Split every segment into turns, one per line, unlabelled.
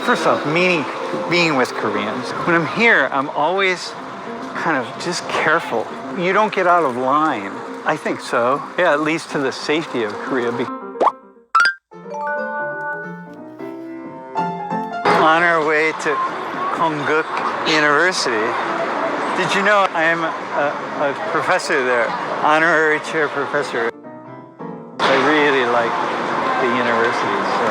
First off, being with Koreans. When I'm here, I'm always kind of just careful. You don't get out of line. I think so. Yeah, at least to the safety of Korea. On our way to Konkuk University. Did you know I am a professor there, honorary chair professor. I really like the university, so.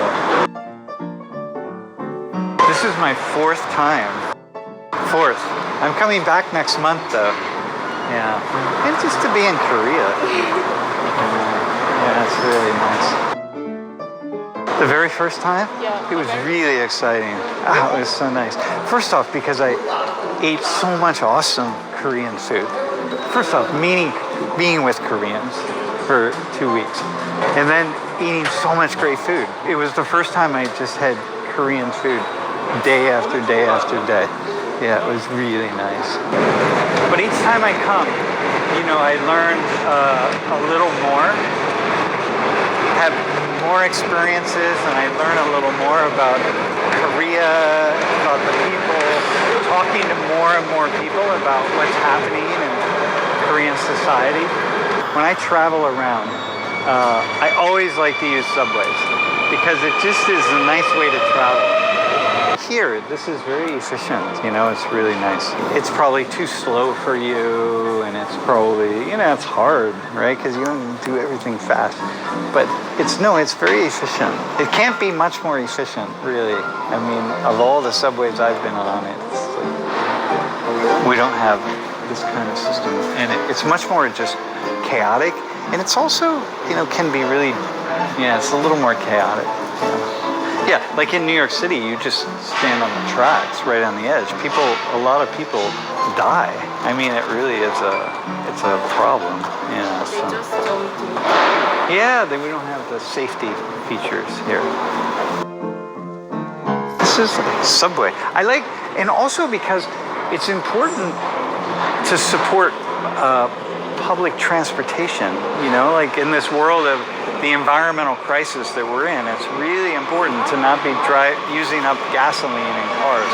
This is my fourth time. Fourth. I'm coming back next month though. Yeah. And just to be in Korea. Yeah, it's really nice. The very first time?
Yeah.
It was really exciting. Oh, it was so nice. First off, because I ate so much awesome Korean food. First off, being with Koreans for 2 weeks. And then eating so much great food. It was the first time I just had Korean food day after day after day. Yeah, it was really nice. But each time I come, you know, I learn a little more, have more experiences, and I learn a little more about Korea, about the people, talking to more and more people about what's happening in Korean society. When I travel around, I always like to use subways because it just is a nice way to travel. Here, this is very efficient, you know, it's really nice. It's probably too slow for you, and it's probably, you know, it's hard, right? Because you don't do everything fast. But it's very efficient. It can't be much more efficient, really. I mean, of all the subways I've been on, we don't have this kind of system. And it's much more just chaotic. And it's also, you know, can be really, yeah, it's a little more chaotic. Yeah, like in New York City, you just stand on the tracks right on the edge. A lot of people die. I mean, it really is it's a problem. Yeah, so. Yeah, we don't have the safety features here. This is subway. I like, and also because it's important to support public transportation, you know, like in this world of the environmental crisis that we're in, it's really important to not be using up gasoline in cars.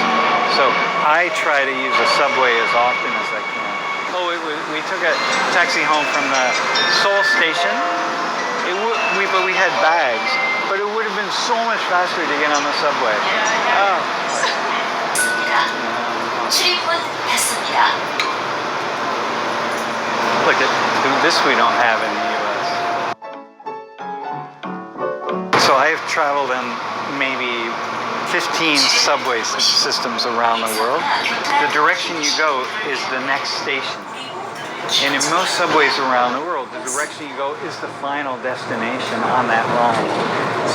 So I try to use a subway as often as I can. Oh, we took a taxi home from the Seoul station. But we had bags. But it would have been so much faster to get on the subway. Oh. Look, this we don't have in the U.S. So I have traveled in maybe 15 subway systems around the world. The direction you go is the next station. And in most subways around the world, the direction you go is the final destination on that line.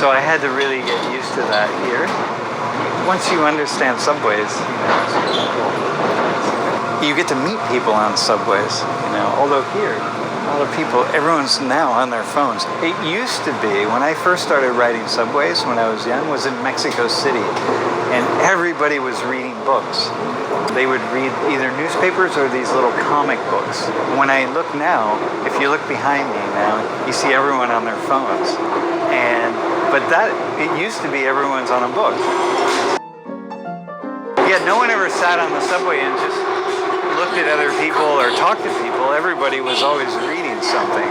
So I had to really get used to that here. Once you understand subways, you get to meet people on subways, you know, although here, a lot of people, everyone's now on their phones. It used to be, when I first started riding subways when I was young, was in Mexico City, and everybody was reading books. They would read either newspapers or these little comic books. When I look now, if you look behind me now, you see everyone on their phones. But it used to be everyone's on a book. Yeah, no one ever sat on the subway and just looked at other people or talked to people. Everybody was always reading something.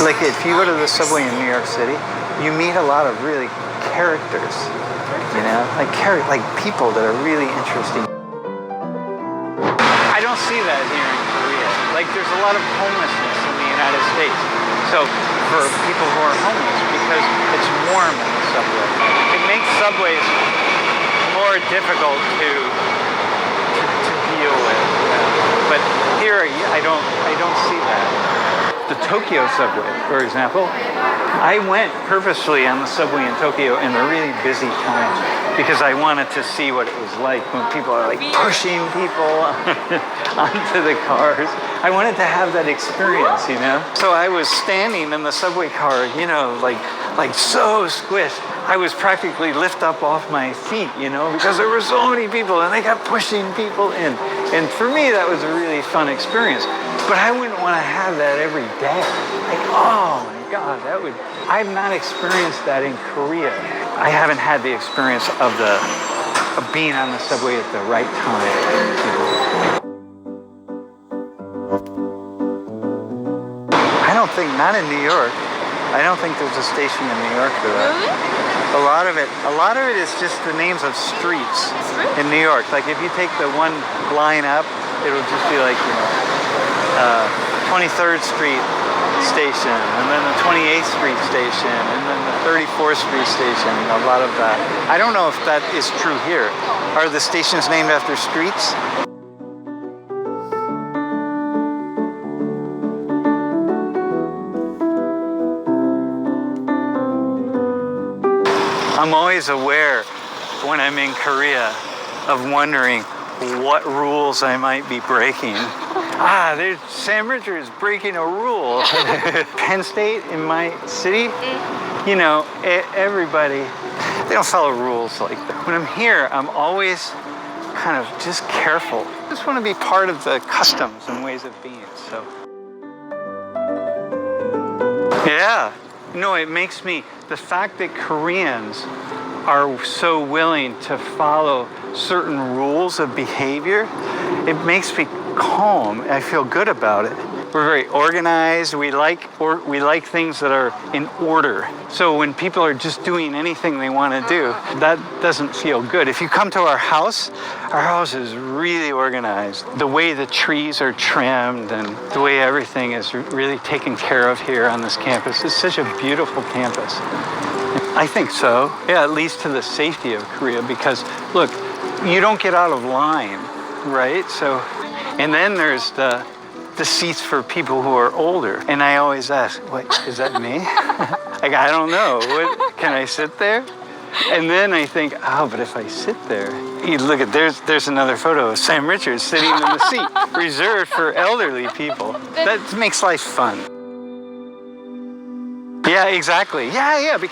Like if you go to the subway in New York City, you meet a lot of really characters, you know, like people that are really interesting. I don't see that here in Korea. Like there's a lot of homelessness in the United States. So for people who are homeless, because it's warm in the subway, it makes subways more difficult to deal with. But here, I don't see that. The Tokyo subway, for example, I went purposely on the subway in Tokyo in the really busy times because I wanted to see what it was like when people are like pushing people onto the cars. I wanted to have that experience, you know? So I was standing in the subway car, you know, like so squished. I was practically lift up off my feet, you know, because there were so many people and they kept pushing people in. And for me, that was a really fun experience. But I wouldn't want to have that every day. Like, oh my God, I've not experienced that in Korea. I haven't had the experience of being on the subway at the right time. I don't think, not in New York. I don't think there's a station in New York for that.
Really?
A lot of it is just the names of streets in New York. Like if you take the one line up, it'll just be like, 23rd Street station, and then the 28th Street station, and then the 34th Street station, a lot of that. I don't know if that is true here. Are the stations named after streets? I'm always aware when I'm in Korea of wondering what rules I might be breaking. There's Sam Richards breaking a rule. Penn State in my city, everybody, they don't follow rules like that. When I'm here, I'm always kind of just careful. I just want to be part of the customs and ways of being, so. Yeah, it makes me, the fact that Koreans are so willing to follow certain rules of behavior, it makes me calm. I feel good about it. We're very organized. We like things that are in order. So when people are just doing anything they want to do, that doesn't feel good. If you come to our house is really organized. The way the trees are trimmed and the way everything is really taken care of here on this campus. It's such a beautiful campus. I think so. Yeah, it leads to the safety of Korea because, look, you don't get out of line, right? So, and then there's the seats for people who are older. And I always ask, what, is that me? Like, I don't know. What, can I sit there? And then I think, but if I sit there, you look at, there's another photo of Sam Richards sitting in the seat, reserved for elderly people. That makes life fun. Yeah, exactly. Yeah.